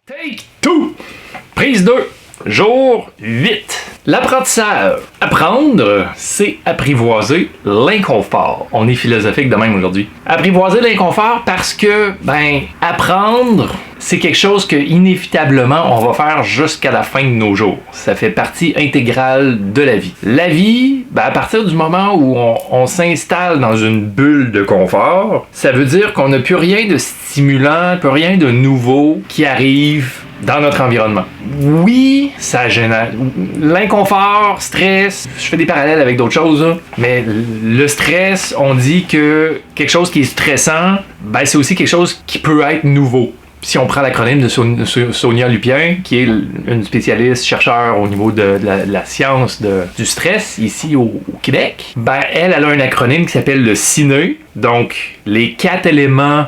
Take 2! Prise 2! Jour 8. L'apprentissage. Apprendre, c'est apprivoiser l'inconfort. On est philosophique de même aujourd'hui. Apprivoiser l'inconfort parce que, apprendre, c'est quelque chose que, inévitablement, on va faire jusqu'à la fin de nos jours. Ça fait partie intégrale de la vie. La vie, à partir du moment où on s'installe dans une bulle de confort, ça veut dire qu'on n'a plus rien de stimulant, plus rien de nouveau qui arrive dans notre environnement. Oui, ça génère l'inconfort, stress, je fais des parallèles avec d'autres choses, là, mais le stress, on dit que quelque chose qui est stressant, c'est aussi quelque chose qui peut être nouveau. Si on prend l'acronyme de Sonia Lupien, qui est une spécialiste chercheur au niveau de la science du stress ici au Québec, elle a un acronyme qui s'appelle le CINE, donc les 4 éléments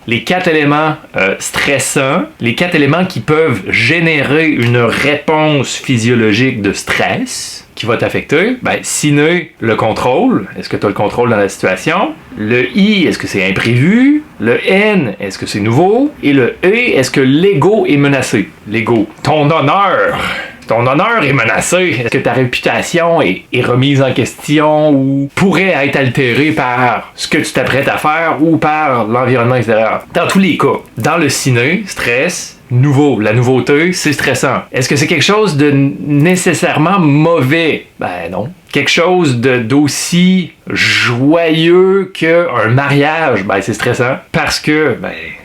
les 4 éléments stressants, les 4 éléments qui peuvent générer une réponse physiologique de stress qui va t'affecter. Sine, le contrôle. Est-ce que tu as le contrôle dans la situation? Le I, est-ce que c'est imprévu? Le N, est-ce que c'est nouveau? Et le E, est-ce que l'ego est menacé? L'ego. Ton honneur est menacé. Est-ce que ta réputation est remise en question ou pourrait être altérée par ce que tu t'apprêtes à faire ou par l'environnement extérieur? Dans tous les cas, dans le ciné, stress, nouveau. La nouveauté, c'est stressant. Est-ce que c'est quelque chose de nécessairement mauvais? Non. Quelque chose d'aussi joyeux qu'un mariage, c'est stressant. Parce que,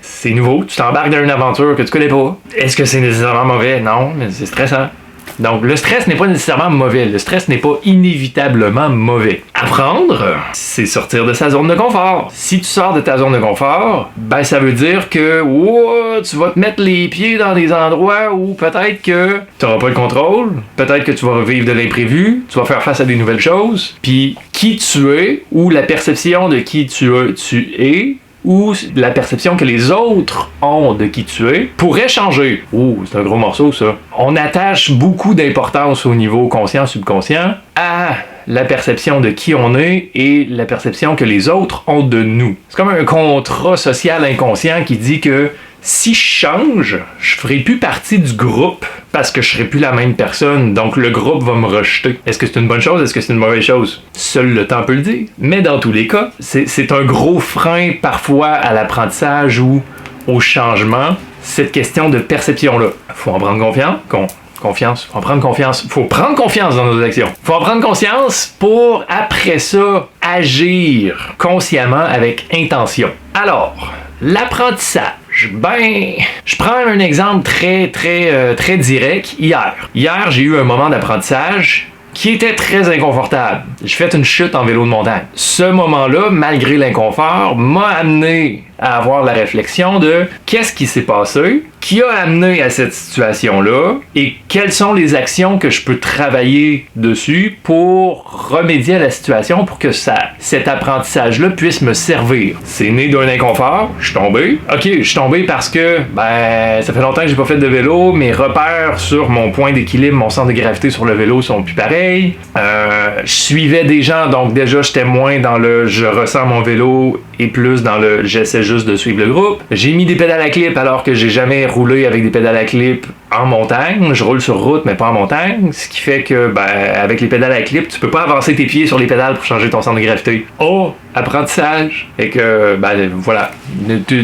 c'est nouveau. Tu t'embarques dans une aventure que tu connais pas. Est-ce que c'est nécessairement mauvais? Non, mais c'est stressant. Donc, le stress n'est pas nécessairement mauvais. Le stress n'est pas inévitablement mauvais. Apprendre, c'est sortir de sa zone de confort. Si tu sors de ta zone de confort, ça veut dire que tu vas te mettre les pieds dans des endroits où peut-être que tu n'auras pas le contrôle, peut-être que tu vas vivre de l'imprévu, tu vas faire face à des nouvelles choses, puis qui tu es ou la perception de qui tu es ou la perception que les autres ont de qui tu es pourrait changer. C'est un gros morceau, ça. On attache beaucoup d'importance au niveau conscient-subconscient à la perception de qui on est et la perception que les autres ont de nous. C'est comme un contrat social inconscient qui dit que si je change, je ferai plus partie du groupe parce que je serai plus la même personne, donc le groupe va me rejeter. Est-ce que c'est une bonne chose? Est-ce que c'est une mauvaise chose? Seul le temps peut le dire. Mais dans tous les cas, c'est un gros frein parfois à l'apprentissage ou au changement, cette question de perception-là. Faut en prendre confiance. Faut prendre confiance dans nos actions. Faut en prendre conscience pour, après ça, agir consciemment avec intention. Alors, l'apprentissage. Je prends un exemple très direct. Hier, j'ai eu un moment d'apprentissage qui était très inconfortable. J'ai fait une chute en vélo de montagne. Ce moment-là, malgré l'inconfort, m'a amené à avoir la réflexion de qu'est-ce qui s'est passé, qui a amené à cette situation-là et quelles sont les actions que je peux travailler dessus pour remédier à la situation pour que cet apprentissage-là puisse me servir. C'est né d'un inconfort, je suis tombé. Je suis tombé parce que ça fait longtemps que j'ai pas fait de vélo, mes repères sur mon point d'équilibre, mon centre de gravité sur le vélo sont plus pareils. Je suivais des gens, donc déjà j'étais moins dans le je ressens mon vélo et plus dans le j'essaie juste de suivre le groupe. J'ai mis des pédales à clip alors que j'ai jamais roulé avec des pédales à clip en montagne. Je roule sur route mais pas en montagne, ce qui fait que avec les pédales à clip, tu peux pas avancer tes pieds sur les pédales pour changer ton centre de gravité. Apprentissage. Et que voilà,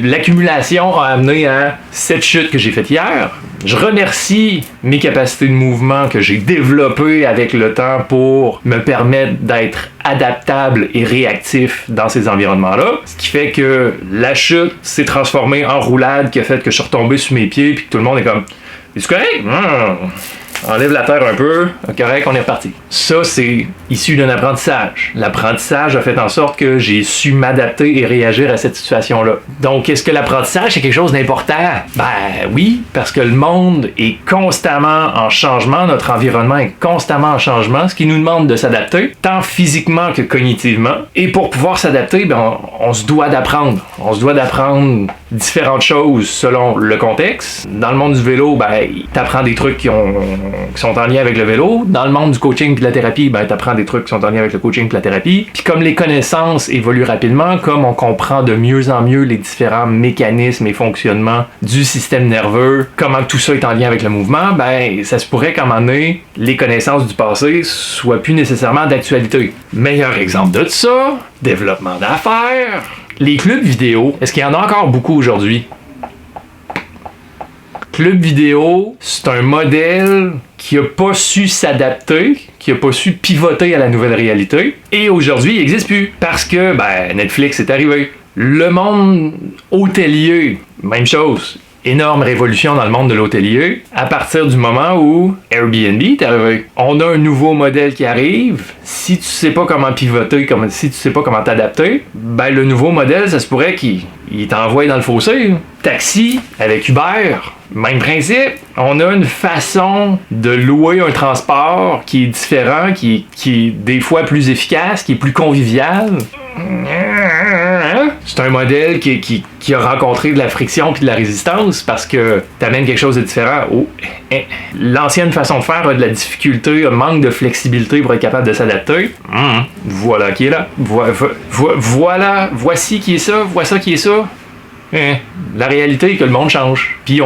l'accumulation a amené à cette chute que j'ai faite hier. Je remercie mes capacités de mouvement que j'ai développées avec le temps pour me permettre d'être adaptable et réactif dans ces environnements-là. Ce qui fait que la chute s'est transformée en roulade qui a fait que je suis retombé sur mes pieds puis que tout le monde est comme « Es-tu correct? Enlève la terre un peu, correct, on est reparti. » Ça, c'est issu d'un apprentissage. L'apprentissage a fait en sorte que j'ai su m'adapter et réagir à cette situation-là. Donc, est-ce que l'apprentissage, c'est quelque chose d'important? Oui, parce que le monde est constamment en changement, notre environnement est constamment en changement, ce qui nous demande de s'adapter, tant physiquement que cognitivement. Et pour pouvoir s'adapter, on se doit d'apprendre. On se doit d'apprendre différentes choses selon le contexte. Dans le monde du vélo, ben, t'apprends des trucs qui sont en lien avec le vélo. Dans le monde du coaching et de la thérapie, ben, t'apprends des trucs qui sont en lien avec le coaching et la thérapie. Puis comme les connaissances évoluent rapidement, comme on comprend de mieux en mieux les différents mécanismes et fonctionnements du système nerveux, comment tout ça est en lien avec le mouvement, ben, ça se pourrait qu'à un moment donné, les connaissances du passé soient plus nécessairement d'actualité. Meilleur exemple de ça, développement d'affaires. Les clubs vidéo, est-ce qu'il y en a encore beaucoup aujourd'hui? Club vidéo, c'est un modèle qui n'a pas su s'adapter, qui n'a pas su pivoter à la nouvelle réalité. Et aujourd'hui, il n'existe plus. Parce que Netflix est arrivé. Le monde hôtelier, même chose. Énorme révolution dans le monde de l'hôtelier à partir du moment où Airbnb est arrivé. On a un nouveau modèle qui arrive. Si tu sais pas comment pivoter, si tu sais pas comment t'adapter, ben le nouveau modèle, ça se pourrait qu'il t'envoie dans le fossé. Taxi avec Uber, même principe. On a une façon de louer un transport qui est différent, qui est des fois plus efficace, qui est plus convivial. C'est un modèle qui a rencontré de la friction puis de la résistance parce que t'amènes quelque chose de différent. L'ancienne façon de faire a de la difficulté, un manque de flexibilité pour être capable de s'adapter. Voilà qui est là. Voilà, voici qui est ça, voilà ça qui est ça. La réalité est que le monde change. Puis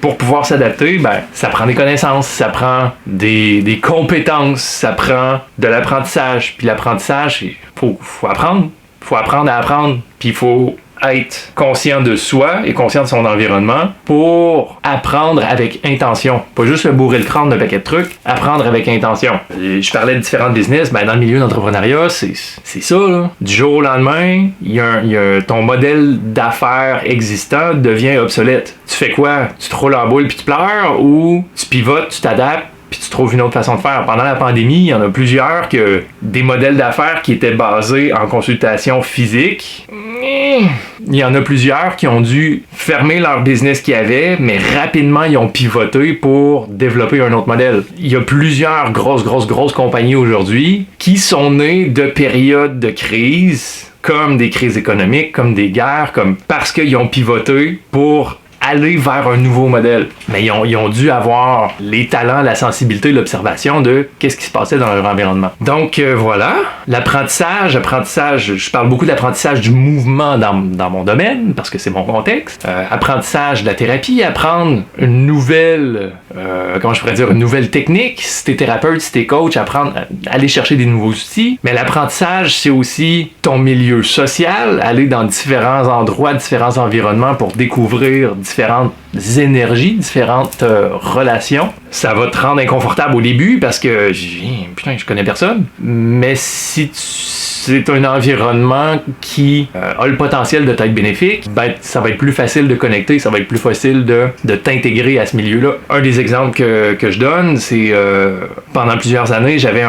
pour pouvoir s'adapter, ça prend des connaissances, ça prend des compétences, ça prend de l'apprentissage. Puis l'apprentissage, faut apprendre. Faut apprendre à apprendre. Puis il faut être conscient de soi et conscient de son environnement pour apprendre avec intention. Pas juste le bourrer le crâne d'un paquet de trucs, apprendre avec intention. Je parlais de différents business, dans le milieu d'entrepreneuriat, c'est ça, là. Du jour au lendemain, ton modèle d'affaires existant devient obsolète. Tu fais quoi? Tu te roules en boule puis tu pleures ou tu pivotes, tu t'adaptes puis tu trouves une autre façon de faire. Pendant la pandémie, il y en a plusieurs que des modèles d'affaires qui étaient basés en consultation physique. Il y en a plusieurs qui ont dû fermer leur business qu'ils avaient, mais rapidement, ils ont pivoté pour développer un autre modèle. Il y a plusieurs grosses compagnies aujourd'hui qui sont nées de périodes de crise, comme des crises économiques, comme des guerres, parce qu'ils ont pivoté pour aller vers un nouveau modèle. Mais ils ont dû avoir les talents, la sensibilité, l'observation de qu'est-ce qui se passait dans leur environnement. Donc voilà, l'apprentissage, je parle beaucoup de l'apprentissage du mouvement dans mon domaine, parce que c'est mon contexte. Apprentissage de la thérapie, apprendre une nouvelle, une nouvelle technique. Si t'es thérapeute, si t'es coach, aller chercher des nouveaux outils. Mais l'apprentissage, c'est aussi ton milieu social, aller dans différents endroits, différents environnements pour découvrir différentes énergies, différentes relations. Ça va te rendre inconfortable au début parce que je connais personne. Mais si c'est un environnement qui a le potentiel de t'être bénéfique, ça va être plus facile de connecter, ça va être plus facile de t'intégrer à ce milieu-là. Un des exemples que je donne, c'est pendant plusieurs années, j'avais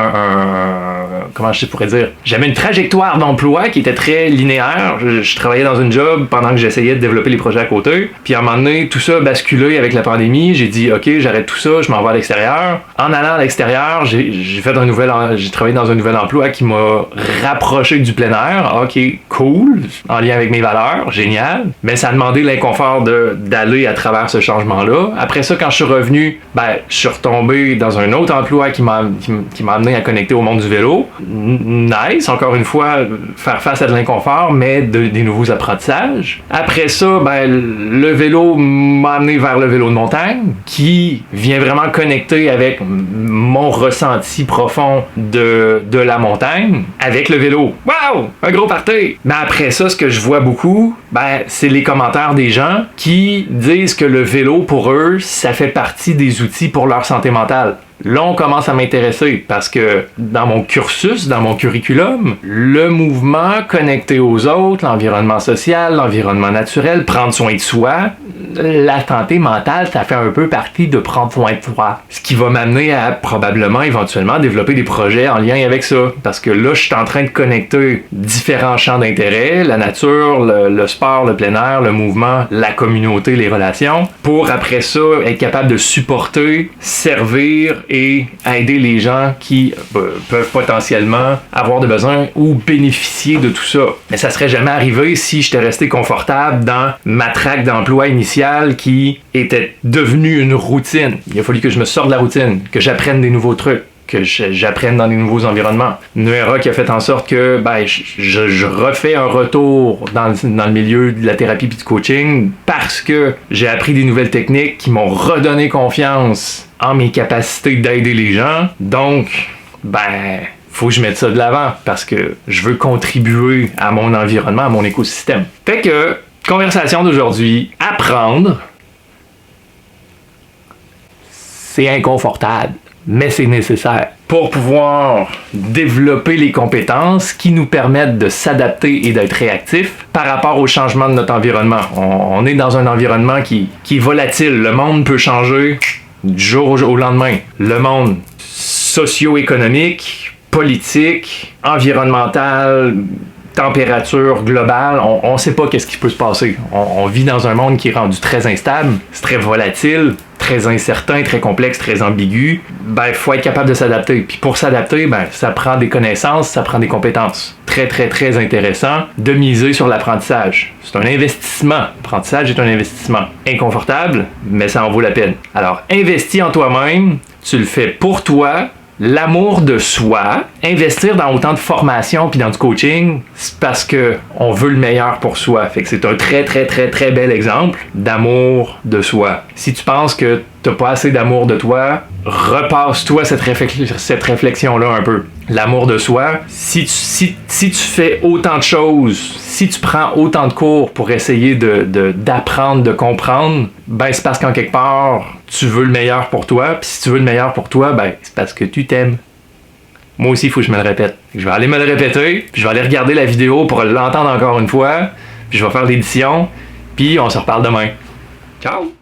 j'avais une trajectoire d'emploi qui était très linéaire. Je travaillais dans une job pendant que j'essayais de développer les projets à côté. Puis à un moment donné, tout ça a basculé avec la pandémie. J'ai dit, OK, j'arrête tout ça, je m'en vais à l'extérieur. En allant à l'extérieur, j'ai travaillé dans un nouvel emploi qui m'a rapproché du plein air. OK, cool, en lien avec mes valeurs, génial. Mais ça a demandé l'inconfort d'aller à travers ce changement-là. Après ça, quand je suis revenu, je suis retombé dans un autre emploi qui m'a amené à connecter au monde du vélo. Nice, encore une fois, faire face à de l'inconfort, mais des nouveaux apprentissages. Après ça, le vélo m'a amené vers le vélo de montagne, qui vient vraiment connecter avec mon ressenti profond de la montagne, avec le vélo. Wow! Un gros party! Mais après ça, ce que je vois beaucoup, c'est les commentaires des gens qui disent que le vélo, pour eux, ça fait partie des outils pour leur santé mentale. Là, on commence à m'intéresser parce que dans mon cursus, dans mon curriculum, le mouvement connecté aux autres, l'environnement social, l'environnement naturel, prendre soin de soi, la santé mentale, ça fait un peu partie de prendre soin de soi. Ce qui va m'amener à probablement, éventuellement, développer des projets en lien avec ça. Parce que là, je suis en train de connecter différents champs d'intérêt, la nature, le sport, le plein air, le mouvement, la communauté, les relations, pour après ça, être capable de supporter, servir et aider les gens qui peuvent potentiellement avoir des besoins ou bénéficier de tout ça. Mais ça serait jamais arrivé si j'étais resté confortable dans ma traque d'emploi initiale qui était devenue une routine. Il a fallu que je me sorte de la routine, que j'apprenne des nouveaux trucs, que j'apprenne dans des nouveaux environnements. Une ERA qui a fait en sorte que je refais un retour dans le milieu de la thérapie et du coaching parce que j'ai appris des nouvelles techniques qui m'ont redonné confiance en mes capacités d'aider les gens. Donc, faut que je mette ça de l'avant parce que je veux contribuer à mon environnement, à mon écosystème. Fait que, conversation d'aujourd'hui, apprendre, c'est inconfortable, mais c'est nécessaire pour pouvoir développer les compétences qui nous permettent de s'adapter et d'être réactifs par rapport au changement de notre environnement. On est dans un environnement qui est volatile. Le monde peut changer du jour au lendemain. Le monde socio-économique, politique, environnemental, température globale, on ne sait pas qu'est-ce qui peut se passer. On vit dans un monde qui est rendu très instable, c'est très volatile, très incertain, très complexe, très ambigu. Il faut être capable de s'adapter. Puis pour s'adapter, ça prend des connaissances, ça prend des compétences. Très, très, très intéressant de miser sur l'apprentissage. C'est un investissement. L'apprentissage est un investissement. Inconfortable, mais ça en vaut la peine. Alors, investis en toi-même, tu le fais pour toi. L'amour de soi, investir dans autant de formation puis dans du coaching, c'est parce que on veut le meilleur pour soi. Fait que c'est un très très très très bel exemple d'amour de soi. Si tu penses que t'as pas assez d'amour de toi, repasse-toi cette réflexion-là un peu. L'amour de soi, si tu fais autant de choses, si tu prends autant de cours pour essayer d'apprendre, de comprendre, c'est parce qu'en quelque part, tu veux le meilleur pour toi. Puis si tu veux le meilleur pour toi, c'est parce que tu t'aimes. Moi aussi, il faut que je me le répète. Je vais aller me le répéter, puis je vais aller regarder la vidéo pour l'entendre encore une fois, puis je vais faire l'édition, puis on se reparle demain. Ciao!